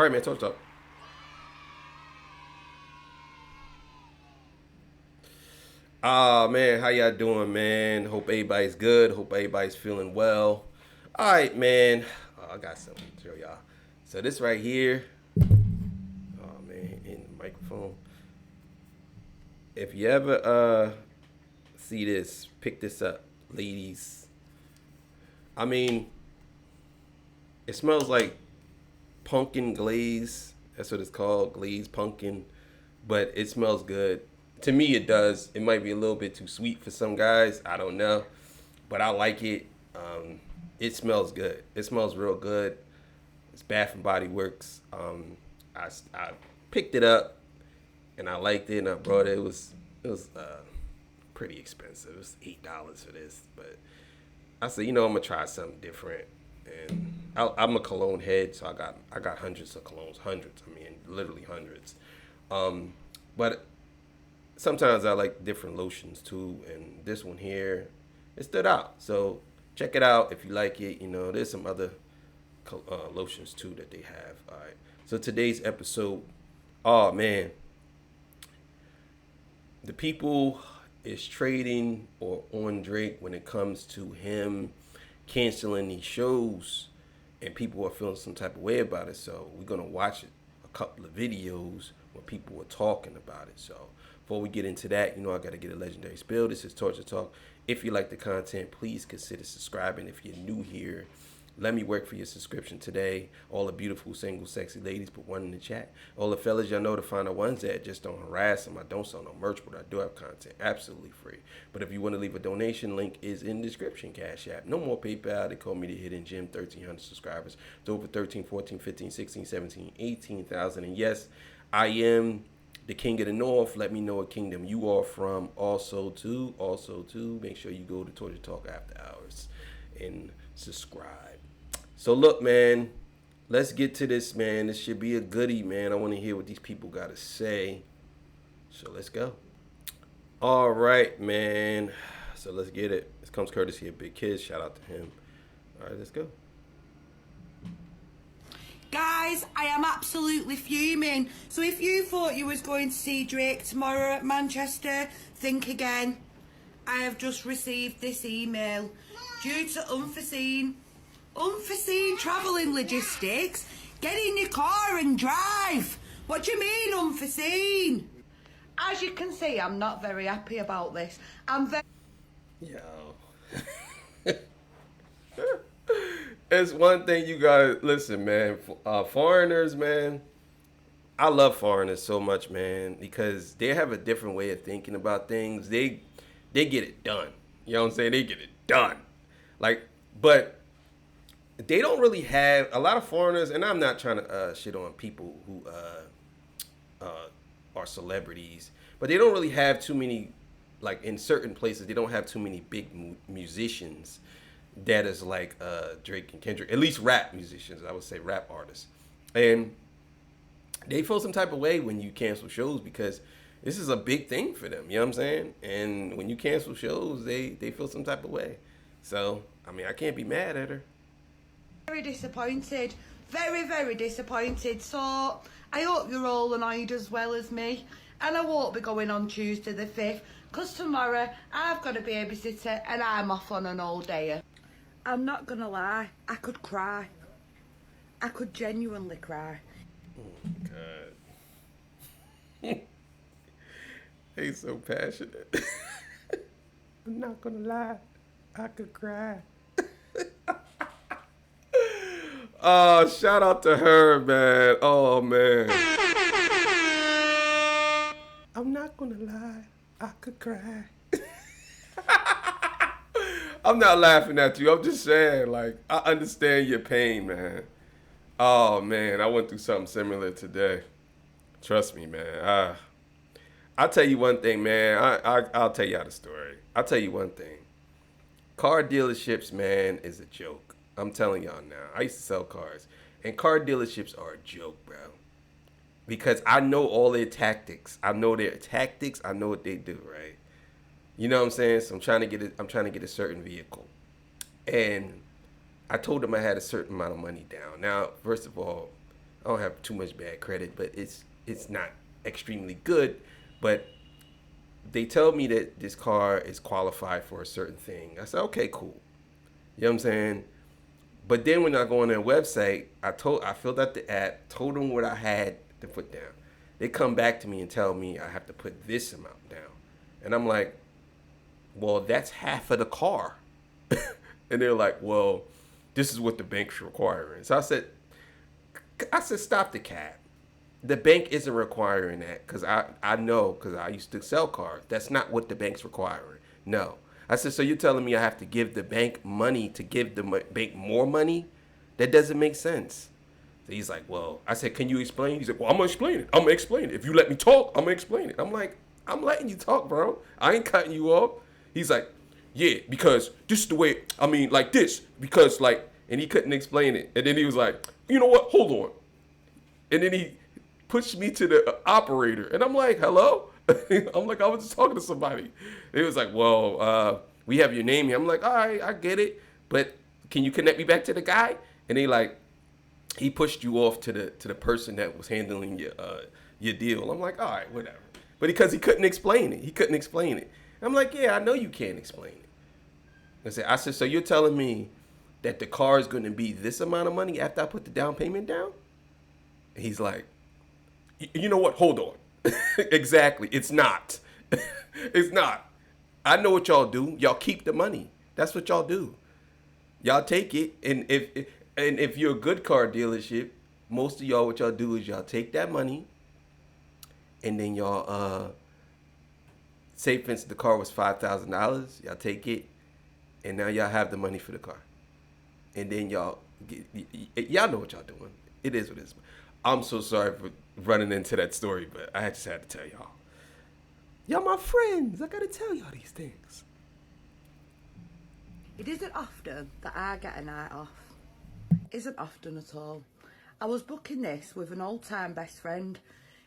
All right, man. Talk. Ah, man. How y'all doing, man? Hope everybody's good. Hope everybody's feeling well. All right, man. I got something to show y'all. So this right here. Oh man, in the microphone. If you ever see this, pick this up, ladies. I mean, it smells like pumpkin glaze. That's what it's called, glaze pumpkin. But it smells good. To me, it does. It might be a little bit too sweet for some guys. I don't know, but I like it. It smells good. It smells real good. It's Bath and Body Works. I picked it up and I liked it and I brought it. It was pretty expensive. It was $8 for this, but I said, I'm gonna try something different. And I'm a cologne head, so I got hundreds of colognes, hundreds. I mean, literally hundreds. But sometimes I like different lotions too, and this one here, it stood out. So check it out if you like it. There's some other lotions too that they have. All right. So today's episode, oh man, the people is trading or on Drake when it comes to him canceling these shows, and people are feeling some type of way about it. So we're gonna watch a couple of videos where people were talking about it. So before we get into that, I gotta get a legendary spill. This is Torture Talk. If you like the content, please consider subscribing. If you're new here, let me work for your subscription today. All the beautiful, single, sexy ladies, put one in the chat. All the fellas, y'all know to find the ones that just don't harass them. I don't sell no merch, but I do have content absolutely free. But if you want to leave a donation, link is in the description. Cash App. No more PayPal. They call me the Hidden Gem. 1,300 subscribers. It's over 13, 14, 15, 16, 17, 18,000. And yes, I am the king of the north. Let me know what kingdom you are from. Also too, make sure you go to Torture Talk After Hours and subscribe. So look, man, let's get to this, man. This should be a goodie, man. I want to hear what these people got to say. So let's go. All right, man. So let's get it. This comes courtesy of Big Kids. Shout out to him. All right, let's go. Guys, I am absolutely fuming. So if you thought you was going to see Drake tomorrow at Manchester, think again. I have just received this email. Due to unforeseen travelling logistics, get in your car and drive. What do you mean unforeseen? As you can see, I'm not very happy about this. Yo. It's one thing you gotta listen, man. Foreigners, man. I love foreigners so much, man, because they have a different way of thinking about things. They get it done. You know what I'm saying? They get it done. But they don't really have a lot of foreigners, and I'm not trying to shit on people who are celebrities, but they don't really have too many, like in certain places, they don't have too many big musicians that is like Drake and Kendrick, at least rap musicians, I would say rap artists. And they feel some type of way when you cancel shows because this is a big thing for them, you know what I'm saying? And when you cancel shows, they feel some type of way. So, I mean, I can't be mad at her. Very disappointed. Very, very disappointed. So, I hope you're all annoyed as well as me. And I won't be going on Tuesday the 5th, because tomorrow I've got a babysitter and I'm off on an all day. I'm not going to lie, I could cry. I could genuinely cry. Oh, God. He's so passionate. I'm not going to lie, I could cry. Oh, shout out to her, man. Oh, man. I'm not going to lie, I could cry. I'm not laughing at you. I'm just saying, like, I understand your pain, man. Oh, man, I went through something similar today. Trust me, man. I'll tell you one thing, man. I'll tell y'all the story. I'll tell you one thing. Car dealerships, man, is a joke. I'm telling y'all now. I used to sell cars. And car dealerships are a joke, bro. Because I know all their tactics. I know their tactics. I know what they do, right? You know what I'm saying? So I'm trying to get a certain vehicle. And I told them I had a certain amount of money down. Now, first of all, I don't have too much bad credit, but it's not extremely good. But they tell me that this car is qualified for a certain thing. I said, okay, cool. You know what I'm saying? But then when I go on their website, I filled out the app, told them what I had to put down. They come back to me and tell me I have to put this amount down. And I'm like, well, that's half of the car. And they're like, well, this is what the bank's requiring. So I said, stop the cap. The bank isn't requiring that because I know because I used to sell cars. That's not what the bank's requiring. No. I said, so you're telling me I have to give the bank money to give the bank more money? That doesn't make sense. So he's like, well, I said, can you explain? He's like, well, I'm going to explain it. I'm going to explain it. If you let me talk, I'm going to explain it. I'm like, I'm letting you talk, bro. I ain't cutting you off. He's like, yeah, because this is the way, I mean, like this, because like, and he couldn't explain it. And then he was like, you know what? Hold on. And then he pushed me to the operator. And I'm like, hello? I'm like, I was just talking to somebody. He was like, well, we have your name here. I'm like, all right, I get it. But can you connect me back to the guy? And he pushed you off to the person that was handling your deal. I'm like, all right, whatever. But because he couldn't explain it. He couldn't explain it. I'm like, yeah, I know you can't explain it. I said, so you're telling me that the car is going to be this amount of money after I put the down payment down? And he's like, you know what? Hold on. Exactly. It's not. It's not. I know what y'all do. Y'all keep the money. That's what y'all do. Y'all take it, and if you're a good car dealership, most of y'all what y'all do is y'all take that money, and then y'all say for instance the car was $5,000. Y'all take it, and now y'all have the money for the car, and then y'all know what y'all doing. It is what it is. I'm so sorry for running into that story, but I just had to tell y'all. Y'all my friends. I gotta tell y'all these things. It isn't often that I get a night off. Isn't often at all. I was booking this with an old-time best friend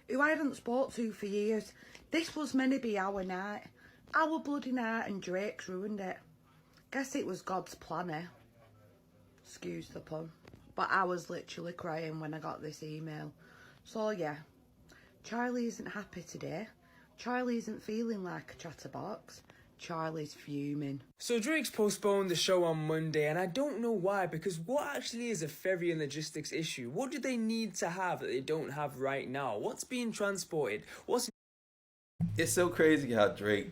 who I hadn't spoke to for years. This was meant to be our night. Our bloody night, and Drake's ruined it. Guess it was God's plan, eh? Excuse the pun. But I was literally crying when I got this email. So yeah, Charlie isn't happy today. Charlie isn't feeling like a chatterbox. Charlie's fuming. So Drake's postponed the show on Monday, and I don't know why, because what actually is a ferry and logistics issue? What do they need to have that they don't have right now? What's being transported? It's so crazy how Drake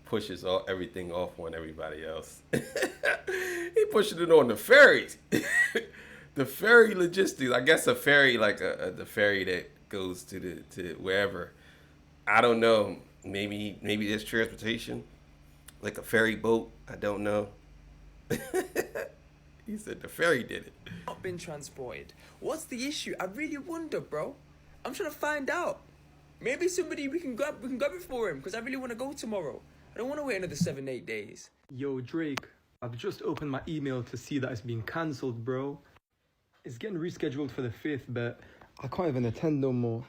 pushes everything off on everybody else. He pushing it on the ferries. The ferry logistics. I guess a ferry like the ferry that goes to wherever. I don't know. Maybe there's transportation. Like a ferry boat. I don't know. He said the ferry did it. Not been transported. What's the issue? I really wonder, bro. I'm trying to find out. Maybe somebody we can grab it for him, because I really want to go tomorrow. I don't want to wait another 7-8 days. Yo, Drake, I've just opened my email to see that it's been cancelled, bro. It's getting rescheduled for the 5th, but I can't even attend no more.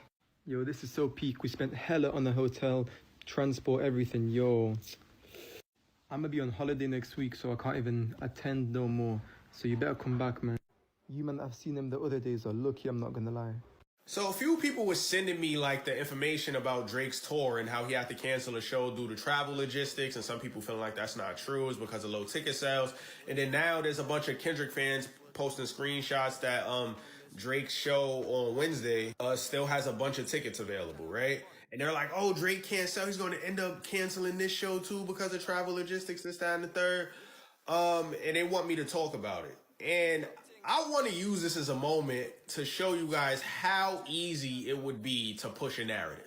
Yo, this is so peak. We spent hella on the hotel, transport, everything. Yo, I'm gonna be on holiday next week, so I can't even attend no more. So you better come back, man. You man, I've seen them the other days are lucky, I'm not gonna lie. So a few people were sending me like the information about Drake's tour and how he had to cancel a show due to travel logistics, and some people feeling like that's not true, it's because of low ticket sales. And then now there's a bunch of Kendrick fans posting screenshots that Drake's show on Wednesday still has a bunch of tickets available, right? And they're like, oh, Drake can't sell. He's going to end up canceling this show too because of travel logistics, this, that, and the third. And they want me to talk about it. And I want to use this as a moment to show you guys how easy it would be to push a narrative.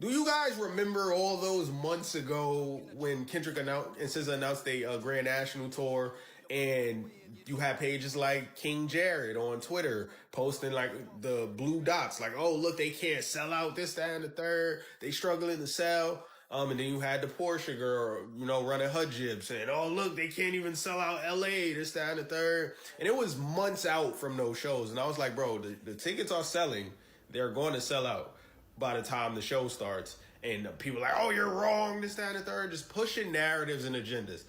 Do you guys remember all those months ago when Kendrick and SZA announced a Grand National Tour, and you had pages like King Jared on Twitter posting like the blue dots, like, oh, look, they can't sell out this, that, and the third. They struggling to sell. And then you had the Porsche girl, running her jib saying, oh, look, they can't even sell out LA, this, that, and the third. And it was months out from those shows. And I was like, bro, the tickets are selling. They're going to sell out by the time the show starts. And people are like, oh, you're wrong, this, that, and the third. Just pushing narratives and agendas.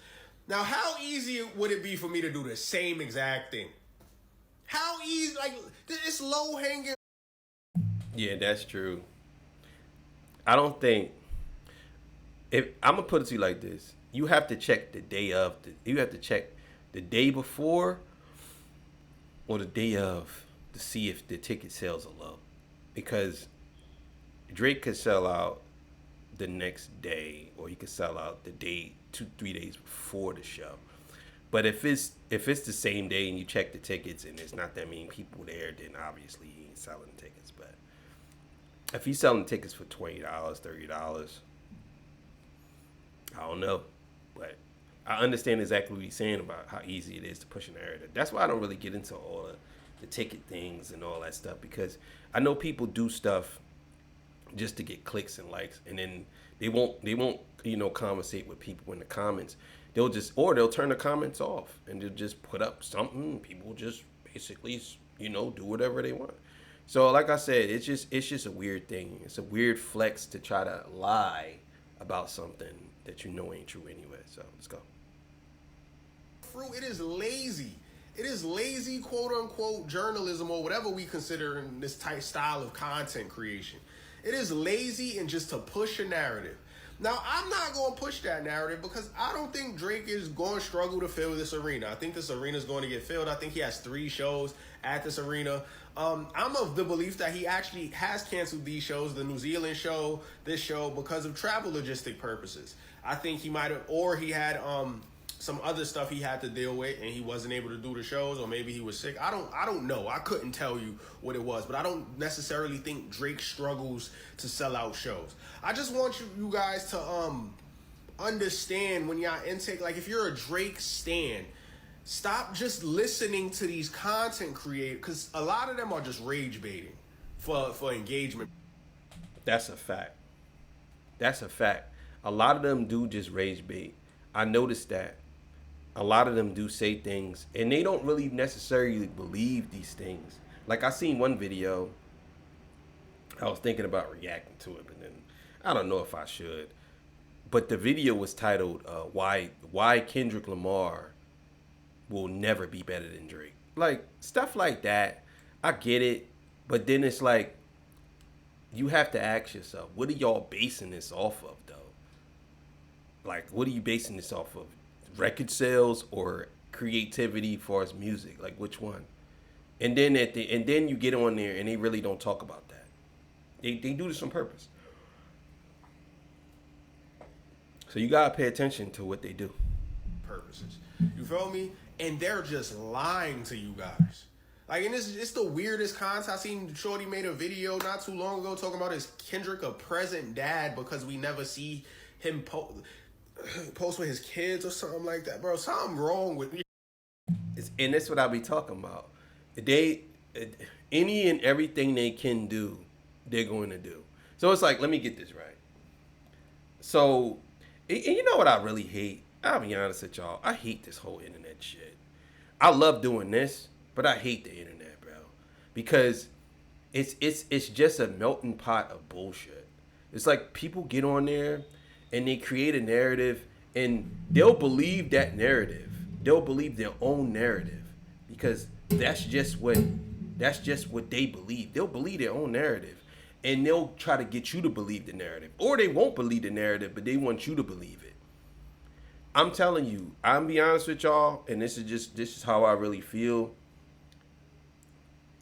Now, how easy would it be for me to do the same exact thing? How easy? Like, it's low hanging. Yeah, that's true. I don't think if I'm gonna put it to you like this, you have to check the day of. You have to check the day before or the day of to see if the ticket sales are low, because Drake could sell out the next day, or he could sell out the day 2 3 days before the show. But if it's the same day and you check the tickets and there's not that many people there, then obviously he ain't selling tickets. But if he's selling tickets for $20, $30, I don't know. But I understand exactly what he's saying about how easy it is to push a narrative. That's why I don't really get into all the ticket things and all that stuff, because I know people do stuff just to get clicks and likes, and then they won't conversate with people in the comments. They'll turn the comments off and they'll just put up something. People just basically do whatever they want. So like I said, it's just a weird thing. It's a weird flex to try to lie about something that ain't true anyway. So let's go. Fruit. It is lazy. It is lazy, quote unquote, journalism or whatever we consider in this type style of content creation. It is lazy and just to push a narrative. Now, I'm not going to push that narrative because I don't think Drake is going to struggle to fill this arena. I think this arena is going to get filled. I think he has 3 shows at this arena. I'm of the belief that he actually has canceled these shows, the New Zealand show, this show, because of travel logistic purposes. I think he might have, or he had some other stuff he had to deal with and he wasn't able to do the shows, or maybe he was sick. I don't know. I couldn't tell you what it was, but I don't necessarily think Drake struggles to sell out shows. I just want you guys to understand when y'all intake, like if you're a Drake stan, stop just listening to these content creators, because a lot of them are just rage baiting for engagement. That's a fact. That's a fact. A lot of them do just rage bait. I noticed that. A lot of them do say things and they don't really necessarily believe these things. Like I seen one video, I was thinking about reacting to it, but then I don't know if I should. But the video was titled "Why Kendrick Lamar Will Never Be Better Than Drake." Like stuff like that. I get it, but then it's like you have to ask yourself, what are y'all basing this off of, though? Like, what are you basing this off of? Record sales or creativity for as music? Like, which one? And then then you get on there and they really don't talk about that. They do this on purpose. So you gotta pay attention to what they do. Purposes. You feel me? And they're just lying to you guys. Like, and it's the weirdest content. I seen Shorty made a video not too long ago talking about his Kendrick a present dad because we never see him post with his kids or something like that. Bro, something wrong with me. And that's what I be talking about. Any and everything they can do, they're going to do. So it's like, let me get this right. So, and you know what I really hate? I'll be honest with y'all. I hate this whole internet shit. I love doing this, but I hate the internet, bro, because it's just a melting pot of bullshit. It's like people get on there and they create a narrative and they'll believe that narrative. They'll believe their own narrative because that's just what they believe. They'll believe their own narrative and they'll try to get you to believe the narrative, or they won't believe the narrative, but they want you to believe it. I'm telling you, I'm be honest with y'all, and this is how I really feel.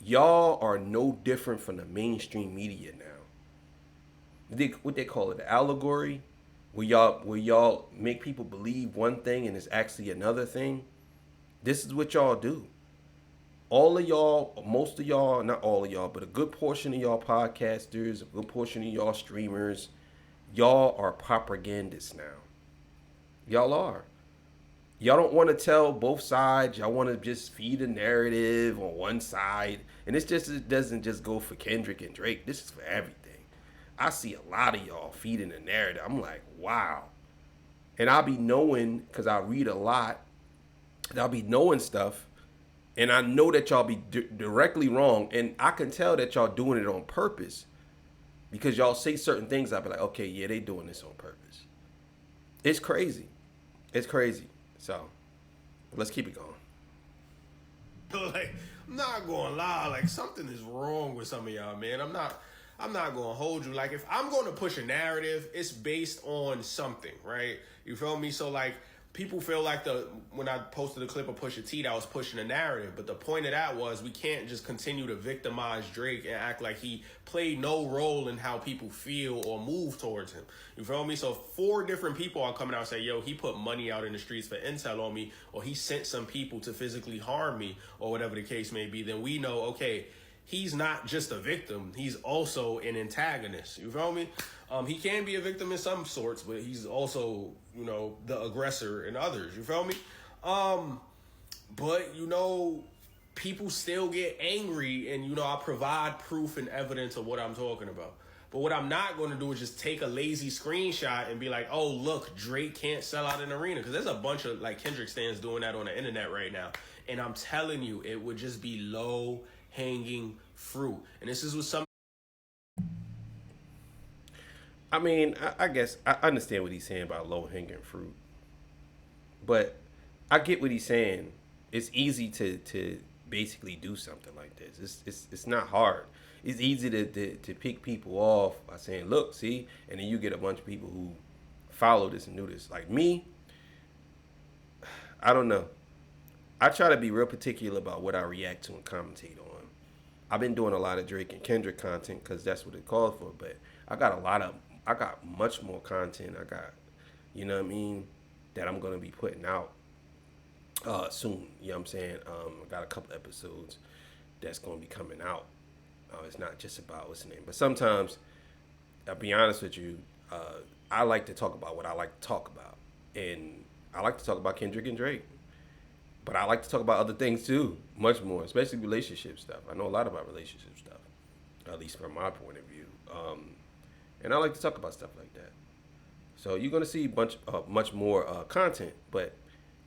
Y'all are no different from the mainstream media now. What they call it, the allegory, where y'all make people believe one thing and it's actually another thing. This is what y'all do. All of y'all, most of y'all, not all of y'all, but a good portion of y'all podcasters, a good portion of y'all streamers, y'all are propagandists now. Y'all are. Y'all don't want to tell both sides. Y'all want to just feed a narrative on one side. And it doesn't just go for Kendrick and Drake. This is for everything. I see a lot of y'all feeding a narrative. I'm like, wow. And I'll be knowing, because I read a lot, and I'll be knowing stuff. And I know that y'all be directly wrong. And I can tell that y'all doing it on purpose. Because y'all say certain things, I'll be like, okay, yeah, they doing this on purpose. It's crazy. It's crazy. So, let's keep it going. Like, not gonna lie, like something is wrong with some of y'all, man. I'm not gonna hold you. Like if I'm gonna push a narrative, it's based on something, right? You feel me? So like people feel like when I posted a clip of Pusha T, that I was pushing a narrative. But the point of that was we can't just continue to victimize Drake and act like he played no role in how people feel or move towards him. You feel me? So 4 different people are coming out and say, yo, he put money out in the streets for intel on me, or he sent some people to physically harm me, or whatever the case may be. Then we know, okay, he's not just a victim, he's also an antagonist. You feel me? He can be a victim in some sorts, but he's also, the aggressor in others. You feel me? But, people still get angry, and, I provide proof and evidence of what I'm talking about. But what I'm not going to do is just take a lazy screenshot and be like, oh, look, Drake can't sell out an arena. Because there's a bunch of, Kendrick stans doing that on the internet right now. And I'm telling you, it would just be low-hanging fruit. And this is what some... I mean, I guess I understand what he's saying about low hanging fruit, but I get what he's saying. It's easy to basically do something like this. It's not hard. It's easy to pick people off by saying, "Look, see," and then you get a bunch of people who follow this and do this. Like me, I don't know. I try to be real particular about what I react to and commentate on. I've been doing a lot of Drake and Kendrick content because that's what it called for, but I got much more content. I got, that I'm going to be putting out soon. You know what I'm saying? I got a couple episodes that's going to be coming out. It's not just about what's the name. But sometimes, I'll be honest with you, I like to talk about what I like to talk about. And I like to talk about Kendrick and Drake. But I like to talk about other things too, much more, especially relationship stuff. I know a lot about relationship stuff, at least from my point of view. And I like to talk about stuff like that. So you're going to see much more content, but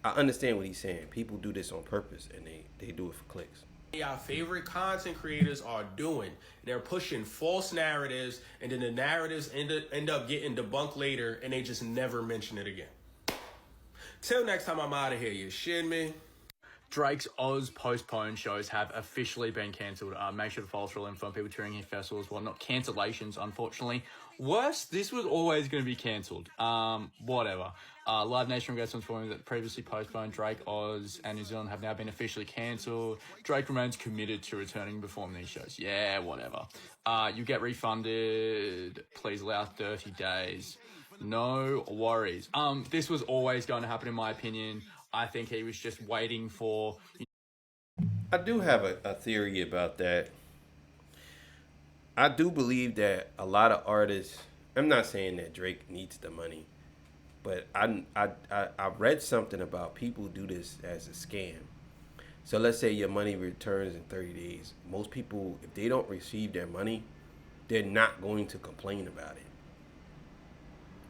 I understand what he's saying. People do this on purpose, and they do it for clicks. Our favorite content creators are doing. They're pushing false narratives, and then the narratives end up getting debunked later, and they just never mention it again. Till next time, I'm out of here. You shitting me? Drake's Oz postponed shows have officially been cancelled. Make sure to follow through info on people touring his festivals. Well, not cancellations, unfortunately. Worse, this was always going to be cancelled. Whatever. Live Nation regrets informing that previously postponed Drake, Oz, and New Zealand have now been officially cancelled. Drake remains committed to returning and performing these shows. Yeah, whatever. You get refunded. Please allow 30 days. No worries. This was always going to happen, in my opinion. I think he was just waiting for... I do have a theory about that. I do believe that a lot of artists, I'm not saying that Drake needs the money, but I read something about people do this as a scam. So let's say your money returns in 30 days. Most people, if they don't receive their money, they're not going to complain about it.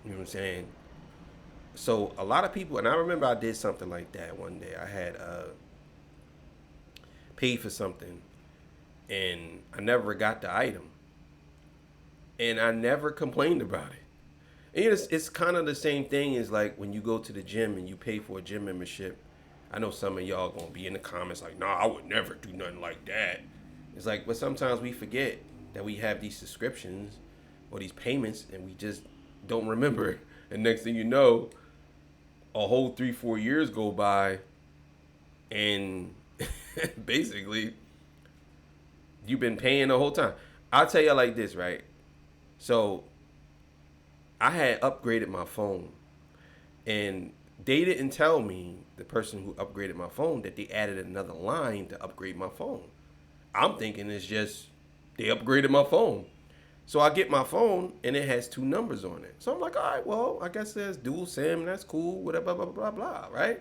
You know what I'm saying? So a lot of people, and I remember I did something like that one day. I had paid for something, and I never got the item, and I never complained about it. And it's kind of the same thing as like when you go to the gym and you pay for a gym membership. I know some of y'all gonna be in the comments like, "Nah, I would never do nothing like that." It's like, but sometimes we forget that we have these subscriptions or these payments, and we just don't remember it. And next thing you know, a whole 3-4 years go by, and basically you've been paying the whole time. I'll tell you like this, right? So I had upgraded my phone, and they didn't tell me, the person who upgraded my phone, that they added another line to upgrade my phone. I'm thinking it's just they upgraded my phone. So I get my phone, and it has 2 numbers on it. So I'm like, all right, well, I guess there's dual SIM. That's cool, whatever, blah, blah, blah, blah, right?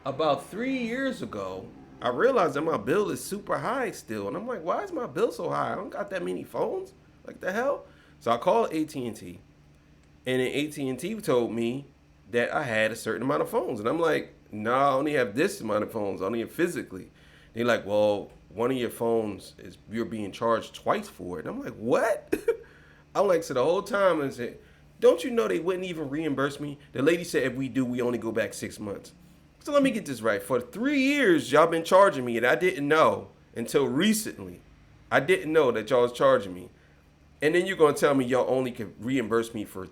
About 3 years ago, I realized that my bill is super high still. And I'm like, why is my bill so high? I don't got that many phones. Like, the hell? So I called AT&T. And then AT&T told me that I had a certain amount of phones. And I'm like, no, I only have this amount of phones. I only have physically. They're like, well, one of your phones is, you're being charged twice for it. And I'm like, what? I'm like, so the whole time I said, don't you know they wouldn't even reimburse me? The lady said, if we do, we only go back 6 months. So let me get this right. For 3 years, y'all been charging me, and I didn't know until recently. I didn't know that y'all was charging me, and then you're gonna tell me y'all only can reimburse me for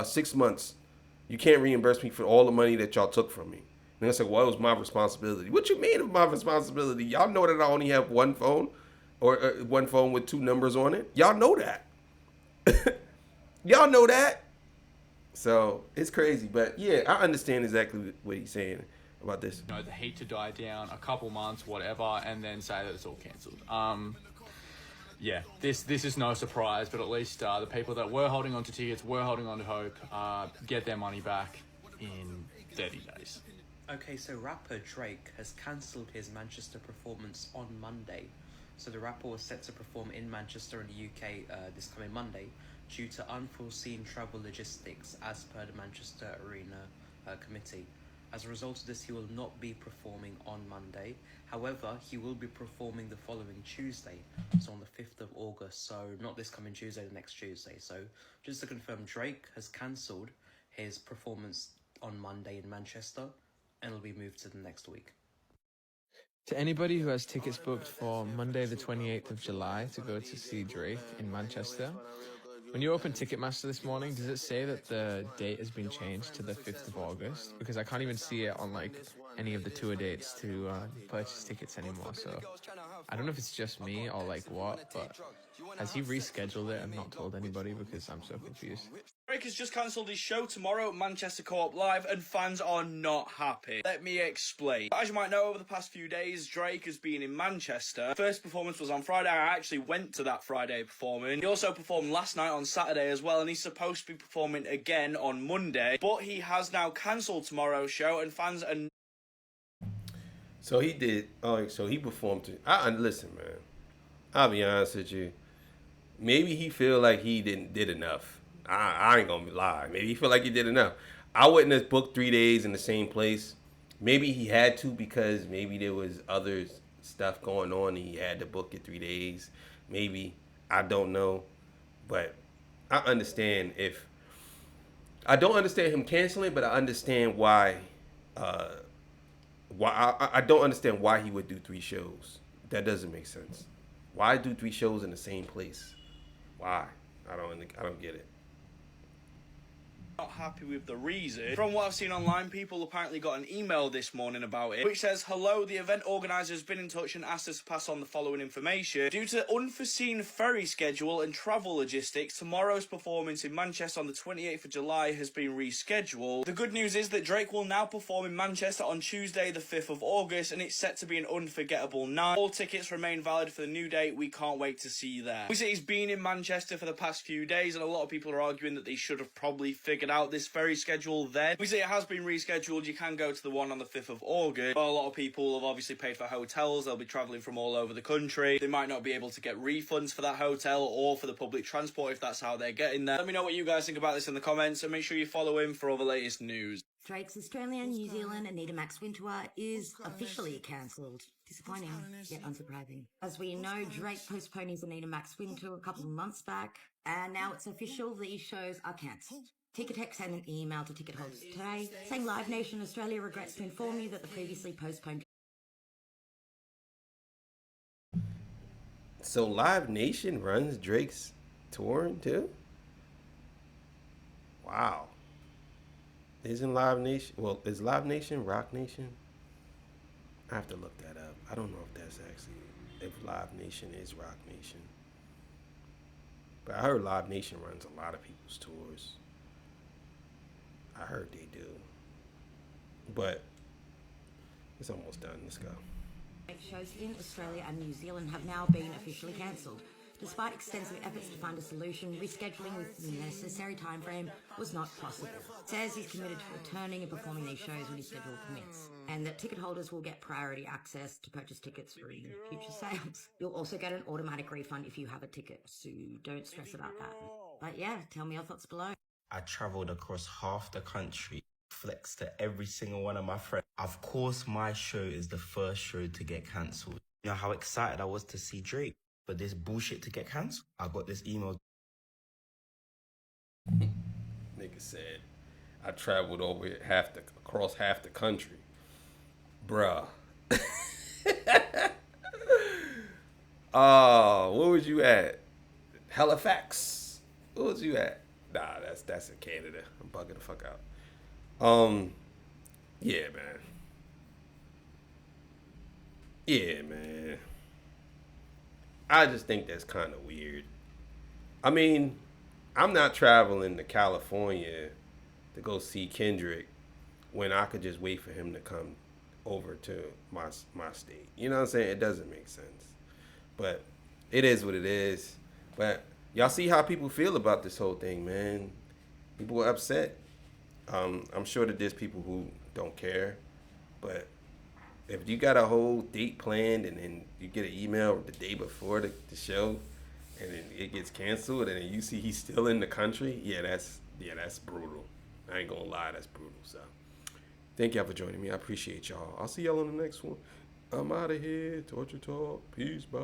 6 months. You can't reimburse me for all the money that y'all took from me. And I said, well, it was my responsibility. What you mean it was my responsibility? Y'all know that I only have one phone, or one phone with two numbers on it. Y'all know that. Y'all know that. So it's crazy, but yeah, I understand exactly what he's saying about this. You know, the heat to die down, a couple months, whatever, and then say that it's all cancelled. Yeah, this is no surprise, but at least the people that were holding on to tickets, were holding on to hope, get their money back in 30 days. Okay, so rapper Drake has cancelled his Manchester performance on Monday. So the rapper was set to perform in Manchester in the UK this coming Monday due to unforeseen travel logistics as per the Manchester Arena Committee. As a result of this, he will not be performing on Monday. However, he will be performing the following Tuesday, so on the 5th of August. So not this coming Tuesday, the next Tuesday. So just to confirm, Drake has cancelled his performance on Monday in Manchester, and it'll be moved to the next week. To anybody who has tickets booked for Monday the 28th of July to go to see Drake in Manchester, when you open Ticketmaster this morning, does it say that the date has been changed to the 5th of August? Because I can't even see it on like any of the tour dates to purchase tickets anymore. So I don't know if it's just me or like what, but has he rescheduled it and not told anybody? Because I'm so confused. Drake has just cancelled his show tomorrow at Manchester Co-op Live, and fans are not happy. Let me explain. As you might know, over the past few days, Drake has been in Manchester. First performance was on Friday. I actually went to that Friday performance. He also performed last night on Saturday as well, and he's supposed to be performing again on Monday. But he has now cancelled tomorrow's show, and fans are... So he did. Oh, so he performed. Listen, man. I'll be honest with you. Maybe he feel like he did enough. I ain't gonna lie. Maybe he feel like he did enough. I wouldn't have booked 3 days in the same place. Maybe he had to because maybe there was other stuff going on and he had to book it 3 days. Maybe. I don't know. But I understand if... I don't understand him canceling, but I understand why... I don't understand why he would do 3 shows. That doesn't make sense. Why do 3 shows in the same place? Why? I don't get it. not happy with the reason. From what I've seen online, people apparently got an email this morning about it, which says, hello, the event organizer has been in touch and asked us to pass on the following information. Due to unforeseen ferry schedule and travel logistics, tomorrow's performance in Manchester on the 28th of July has been rescheduled. The good news is that Drake will now perform in Manchester on Tuesday, the 5th of August, and it's set to be an unforgettable night. All tickets remain valid for the new date. We can't wait to see you there. We say he's been in Manchester for the past few days, and a lot of people are arguing that they should have probably figured out this ferry schedule then. We say it has been rescheduled. You can go to the one on the 5th of August. But a lot of people have obviously paid for hotels. They'll be travelling from all over the country. They might not be able to get refunds for that hotel or for the public transport if that's how they're getting there. Let me know what you guys think about this in the comments, and make sure you follow him for all the latest news. Drake's Australia and New Zealand Anita Max Swim Tour is officially cancelled. Disappointing, yet unsurprising. As we know, Drake postponed his Anita Max Swim Tour a couple of months back, and now it's official, these shows are cancelled. Ticketek sent an email to ticket holders today saying Live Nation Australia regrets to inform you that the previously postponed... So Live Nation runs Drake's touring too? Wow. Isn't Live Nation... Well, is Live Nation Rock Nation? I have to look that up. I don't know if that's actually... If Live Nation is Rock Nation. But I heard Live Nation runs a lot of people's tours. I heard they do. But it's almost done. Let's go. Shows in Australia and New Zealand have now been officially cancelled. Despite extensive efforts to find a solution, rescheduling within the necessary timeframe was not possible. Says he's committed to returning and performing these shows when his schedule permits, and that ticket holders will get priority access to purchase tickets for future sales. You'll also get an automatic refund if you have a ticket, so don't stress about that. But yeah, tell me your thoughts below. I travelled across half the country, flexed to every single one of my friends. Of course, my show is the first show to get cancelled. You know how excited I was to see Drake, but this bullshit to get cancelled. I got this email. Nigga said, I traveled over across half the country, bruh. Oh, where was you at? Halifax. Where was you at? Nah, that's in Canada. I'm bugging the fuck out. Yeah, man. Yeah, man. I just think that's kind of weird. I mean, I'm not traveling to California to go see Kendrick when I could just wait for him to come over to my state. You know what I'm saying? It doesn't make sense. But it is what it is. But y'all see how people feel about this whole thing, man. People are upset. I'm sure that there's people who don't care. But if you got a whole date planned and then you get an email the day before the show and then it gets canceled and then you see he's still in the country, that's brutal. I ain't gonna lie, that's brutal. So thank y'all for joining me. I appreciate y'all. I'll see y'all on the next one. I'm out of here. Torture Talk. Peace. Bye.